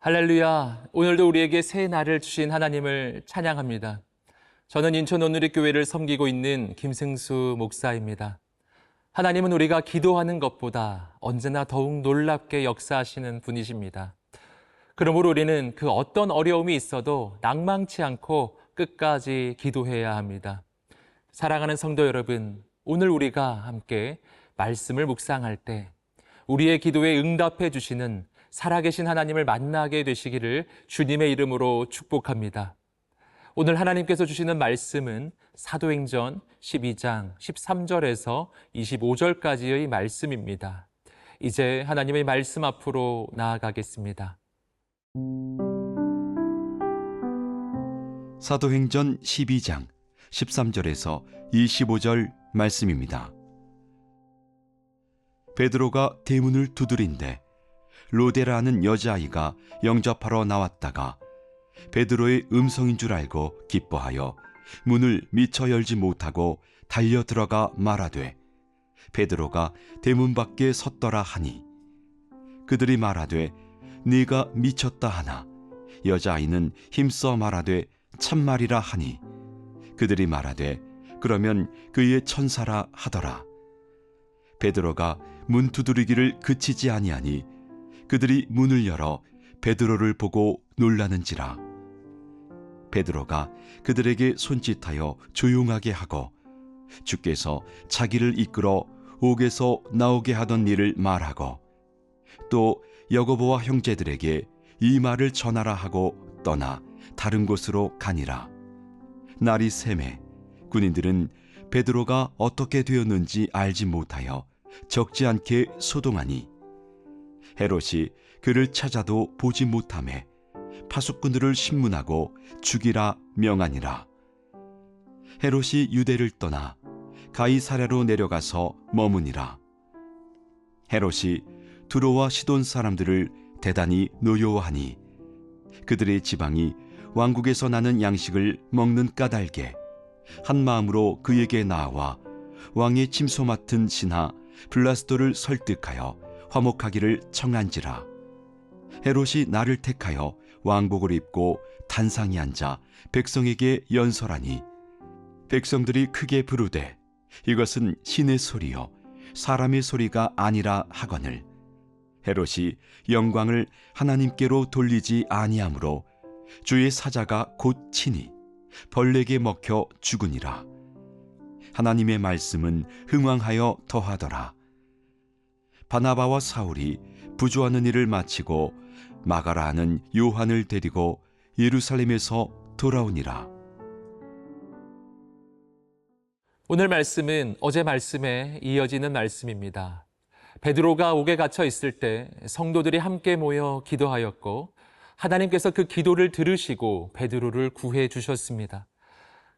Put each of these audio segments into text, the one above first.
할렐루야. 오늘도 우리에게 새 날을 주신 하나님을 찬양합니다. 저는 인천 온누리교회를 섬기고 있는 김승수 목사입니다. 하나님은 우리가 기도하는 것보다 언제나 더욱 놀랍게 역사하시는 분이십니다. 그러므로 우리는 그 어떤 어려움이 있어도 낭망치 않고 끝까지 기도해야 합니다. 사랑하는 성도 여러분, 오늘 우리가 함께 말씀을 묵상할 때 우리의 기도에 응답해 주시는 살아계신 하나님을 만나게 되시기를 주님의 이름으로 축복합니다. 오늘 하나님께서 주시는 말씀은 사도행전 12장 13절에서 25절까지의 말씀입니다. 이제 하나님의 말씀 앞으로 나아가겠습니다. 사도행전 12장 13절에서 25절 말씀입니다. 베드로가 대문을 두드린대 로데라는 여자아이가 영접하러 나왔다가 베드로의 음성인 줄 알고 기뻐하여 문을 미처 열지 못하고 달려 들어가 말하되 베드로가 대문 밖에 섰더라 하니 그들이 말하되 네가 미쳤다 하나 여자아이는 힘써 말하되 참말이라 하니 그들이 말하되 그러면 그의 천사라 하더라. 베드로가 문 두드리기를 그치지 아니하니 그들이 문을 열어 베드로를 보고 놀라는지라. 베드로가 그들에게 손짓하여 조용하게 하고 주께서 자기를 이끌어 옥에서 나오게 하던 일을 말하고 또 야고보와 형제들에게 이 말을 전하라 하고 떠나 다른 곳으로 가니라. 날이 새매 군인들은 베드로가 어떻게 되었는지 알지 못하여 적지 않게 소동하니 헤롯이 그를 찾아도 보지 못하매 파수꾼들을 신문하고 죽이라 명하니라. 헤롯이 유대를 떠나 가이사랴로 내려가서 머무니라. 헤롯이 두로와 시돈 사람들을 대단히 노여워하니 그들의 지방이 왕국에서 나는 양식을 먹는 까닭에 한 마음으로 그에게 나아와 왕의 침소 맡은 신하 블라스도를 설득하여 화목하기를 청한지라. 헤롯이 나를 택하여 왕복을 입고 단상에 앉아 백성에게 연설하니 백성들이 크게 부르되 이것은 신의 소리요 사람의 소리가 아니라 하거늘 헤롯이 영광을 하나님께로 돌리지 아니하므로 주의 사자가 곧 치니 벌레에게 먹혀 죽으니라. 하나님의 말씀은 흥왕하여 더하더라. 바나바와 사울이 부조하는 일을 마치고 마가라 하는 요한을 데리고 예루살렘에서 돌아오니라. 오늘 말씀은 어제 말씀에 이어지는 말씀입니다. 베드로가 옥에 갇혀 있을 때 성도들이 함께 모여 기도하였고 하나님께서 그 기도를 들으시고 베드로를 구해 주셨습니다.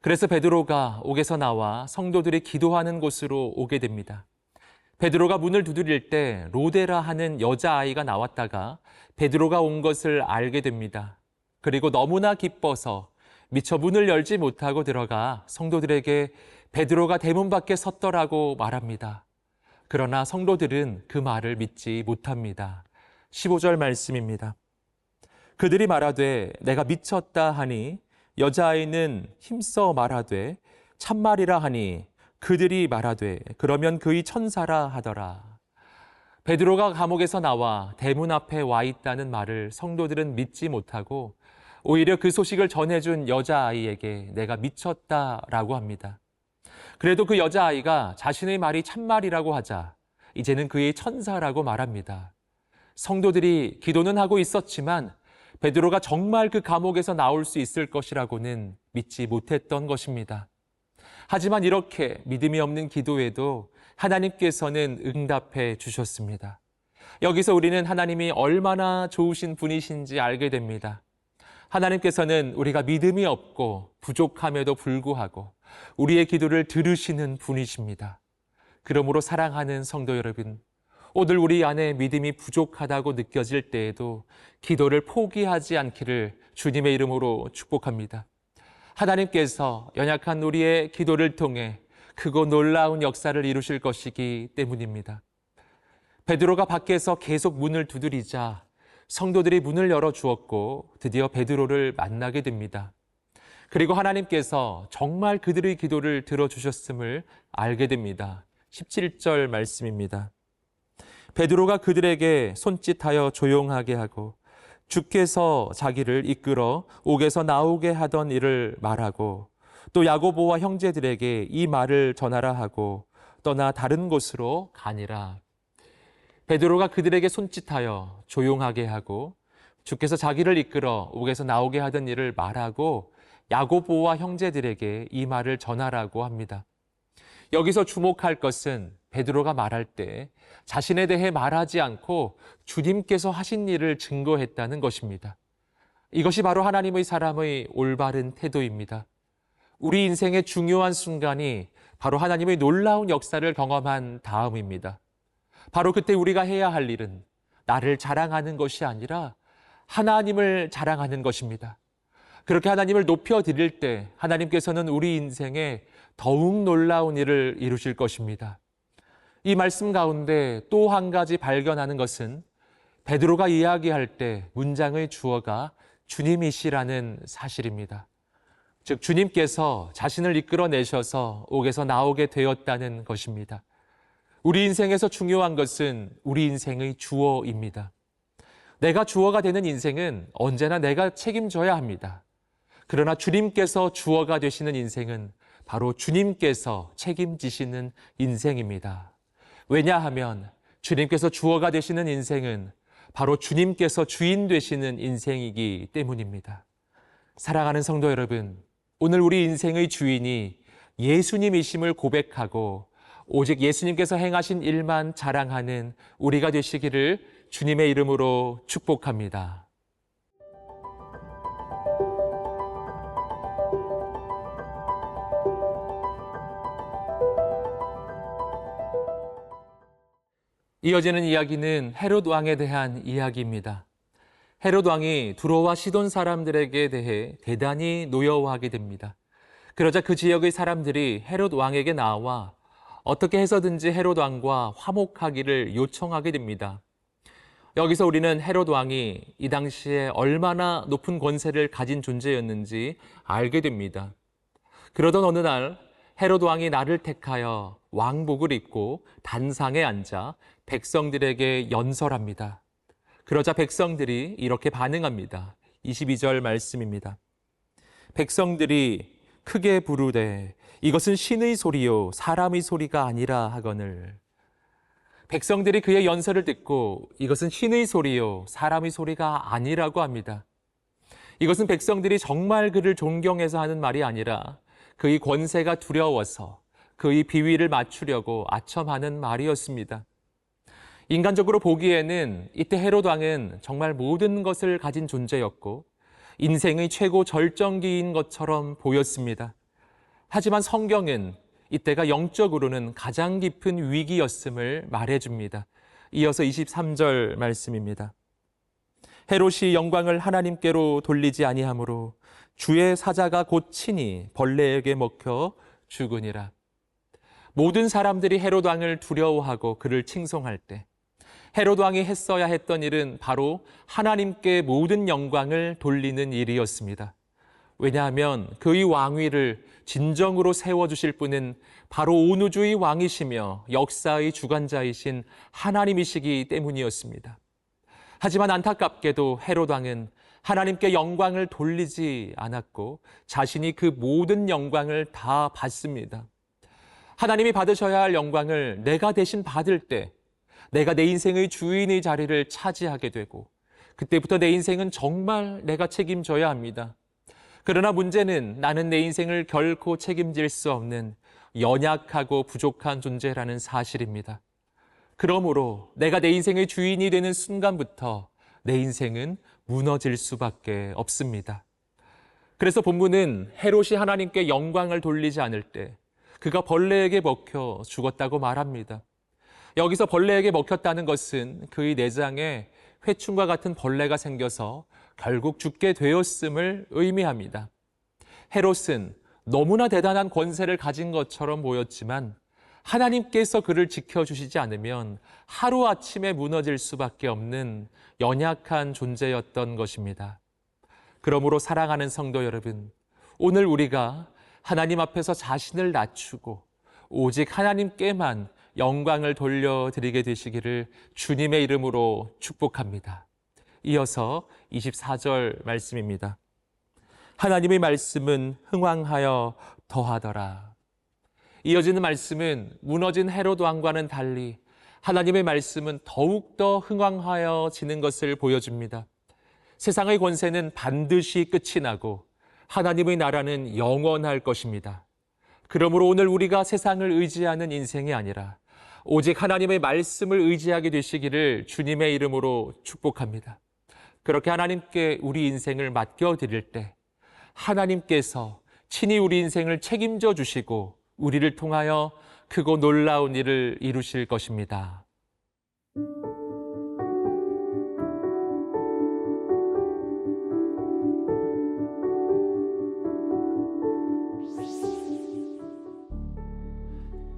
그래서 베드로가 옥에서 나와 성도들이 기도하는 곳으로 오게 됩니다. 베드로가 문을 두드릴 때 로데라 하는 여자아이가 나왔다가 베드로가 온 것을 알게 됩니다. 그리고 너무나 기뻐서 미처 문을 열지 못하고 들어가 성도들에게 베드로가 대문 밖에 섰더라고 말합니다. 그러나 성도들은 그 말을 믿지 못합니다. 15절 말씀입니다. 그들이 말하되 내가 미쳤다 하니 여자아이는 힘써 말하되 참말이라 하니 그들이 말하되 그러면 그의 천사라 하더라. 베드로가 감옥에서 나와 대문 앞에 와 있다는 말을 성도들은 믿지 못하고 오히려 그 소식을 전해준 여자아이에게 내가 미쳤다라고 합니다. 그래도 그 여자아이가 자신의 말이 참말이라고 하자 이제는 그의 천사라고 말합니다. 성도들이 기도는 하고 있었지만 베드로가 정말 그 감옥에서 나올 수 있을 것이라고는 믿지 못했던 것입니다. 하지만 이렇게 믿음이 없는 기도에도 하나님께서는 응답해 주셨습니다. 여기서 우리는 하나님이 얼마나 좋으신 분이신지 알게 됩니다. 하나님께서는 우리가 믿음이 없고 부족함에도 불구하고 우리의 기도를 들으시는 분이십니다. 그러므로 사랑하는 성도 여러분, 오늘 우리 안에 믿음이 부족하다고 느껴질 때에도 기도를 포기하지 않기를 주님의 이름으로 축복합니다. 하나님께서 연약한 우리의 기도를 통해 크고 놀라운 역사를 이루실 것이기 때문입니다. 베드로가 밖에서 계속 문을 두드리자 성도들이 문을 열어주었고 드디어 베드로를 만나게 됩니다. 그리고 하나님께서 정말 그들의 기도를 들어주셨음을 알게 됩니다. 17절 말씀입니다. 베드로가 그들에게 손짓하여 조용하게 하고 주께서 자기를 이끌어 옥에서 나오게 하던 일을 말하고 또 야고보와 형제들에게 이 말을 전하라 하고 떠나 다른 곳으로 가니라. 베드로가 그들에게 손짓하여 조용하게 하고 주께서 자기를 이끌어 옥에서 나오게 하던 일을 말하고 야고보와 형제들에게 이 말을 전하라고 합니다. 여기서 주목할 것은 베드로가 말할 때 자신에 대해 말하지 않고 주님께서 하신 일을 증거했다는 것입니다. 이것이 바로 하나님의 사람의 올바른 태도입니다. 우리 인생의 중요한 순간이 바로 하나님의 놀라운 역사를 경험한 다음입니다. 바로 그때 우리가 해야 할 일은 나를 자랑하는 것이 아니라 하나님을 자랑하는 것입니다. 그렇게 하나님을 높여드릴 때 하나님께서는 우리 인생에 더욱 놀라운 일을 이루실 것입니다. 이 말씀 가운데 또 한 가지 발견하는 것은 베드로가 이야기할 때 문장의 주어가 주님이시라는 사실입니다. 즉 주님께서 자신을 이끌어내셔서 옥에서 나오게 되었다는 것입니다. 우리 인생에서 중요한 것은 우리 인생의 주어입니다. 내가 주어가 되는 인생은 언제나 내가 책임져야 합니다. 그러나 주님께서 주어가 되시는 인생은 바로 주님께서 책임지시는 인생입니다. 왜냐하면 주님께서 주어가 되시는 인생은 바로 주님께서 주인 되시는 인생이기 때문입니다. 사랑하는 성도 여러분, 오늘 우리 인생의 주인이 예수님이심을 고백하고 오직 예수님께서 행하신 일만 자랑하는 우리가 되시기를 주님의 이름으로 축복합니다. 이어지는 이야기는 헤롯 왕에 대한 이야기입니다. 헤롯 왕이 두로와 시돈 사람들에게 대해 대단히 노여워하게 됩니다. 그러자 그 지역의 사람들이 헤롯 왕에게 나와 어떻게 해서든지 헤롯 왕과 화목하기를 요청하게 됩니다. 여기서 우리는 헤롯 왕이 이 당시에 얼마나 높은 권세를 가진 존재였는지 알게 됩니다. 그러던 어느 날 헤롯 왕이 날을 택하여 왕복을 입고 단상에 앉아 백성들에게 연설합니다. 그러자 백성들이 이렇게 반응합니다. 22절 말씀입니다. 백성들이 크게 부르되 이것은 신의 소리요 사람의 소리가 아니라 하거늘. 백성들이 그의 연설을 듣고 이것은 신의 소리요 사람의 소리가 아니라고 합니다. 이것은 백성들이 정말 그를 존경해서 하는 말이 아니라 그의 권세가 두려워서 그의 비위를 맞추려고 아첨하는 말이었습니다. 인간적으로 보기에는 이때 헤롯 왕은 정말 모든 것을 가진 존재였고 인생의 최고 절정기인 것처럼 보였습니다. 하지만 성경은 이때가 영적으로는 가장 깊은 위기였음을 말해줍니다. 이어서 23절 말씀입니다. 헤롯이 영광을 하나님께로 돌리지 아니하므로 주의 사자가 곧 친히 벌레에게 먹혀 죽으니라. 모든 사람들이 헤롯 왕을 두려워하고 그를 칭송할 때 헤롯 왕이 했어야 했던 일은 바로 하나님께 모든 영광을 돌리는 일이었습니다. 왜냐하면 그의 왕위를 진정으로 세워주실 분은 바로 온 우주의 왕이시며 역사의 주관자이신 하나님이시기 때문이었습니다. 하지만 안타깝게도 헤롯 왕은 하나님께 영광을 돌리지 않았고 자신이 그 모든 영광을 다 받습니다. 하나님이 받으셔야 할 영광을 내가 대신 받을 때 내가 내 인생의 주인의 자리를 차지하게 되고 그때부터 내 인생은 정말 내가 책임져야 합니다. 그러나 문제는 나는 내 인생을 결코 책임질 수 없는 연약하고 부족한 존재라는 사실입니다. 그러므로 내가 내 인생의 주인이 되는 순간부터 내 인생은 무너질 수밖에 없습니다. 그래서 본문은 헤롯이 하나님께 영광을 돌리지 않을 때 그가 벌레에게 먹혀 죽었다고 말합니다. 여기서 벌레에게 먹혔다는 것은 그의 내장에 회충과 같은 벌레가 생겨서 결국 죽게 되었음을 의미합니다. 헤롯은 너무나 대단한 권세를 가진 것처럼 보였지만 하나님께서 그를 지켜주시지 않으면 하루아침에 무너질 수밖에 없는 연약한 존재였던 것입니다. 그러므로 사랑하는 성도 여러분, 오늘 우리가 하나님 앞에서 자신을 낮추고 오직 하나님께만 영광을 돌려드리게 되시기를 주님의 이름으로 축복합니다. 이어서 24절 말씀입니다. 하나님의 말씀은 흥왕하여 더하더라. 이어지는 말씀은 무너진 헤롯 왕과는 달리 하나님의 말씀은 더욱더 흥왕하여지는 것을 보여줍니다. 세상의 권세는 반드시 끝이 나고 하나님의 나라는 영원할 것입니다. 그러므로 오늘 우리가 세상을 의지하는 인생이 아니라 오직 하나님의 말씀을 의지하게 되시기를 주님의 이름으로 축복합니다. 그렇게 하나님께 우리 인생을 맡겨드릴 때 하나님께서 친히 우리 인생을 책임져 주시고 우리를 통하여 크고 놀라운 일을 이루실 것입니다.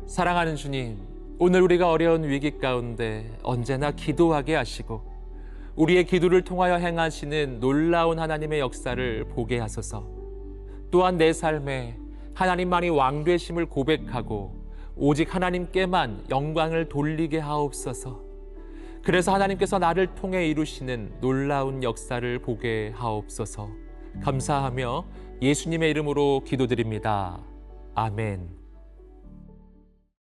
사랑하는 주님, 오늘 우리가 어려운 위기 가운데 언제나 기도하게 하시고 우리의 기도를 통하여 행하시는 놀라운 하나님의 역사를 보게 하소서. 또한 내 삶에 하나님만이 왕 되심을 고백하고 오직 하나님께만 영광을 돌리게 하옵소서. 그래서 하나님께서 나를 통해 이루시는 놀라운 역사를 보게 하옵소서. 감사하며 예수님의 이름으로 기도드립니다. 아멘.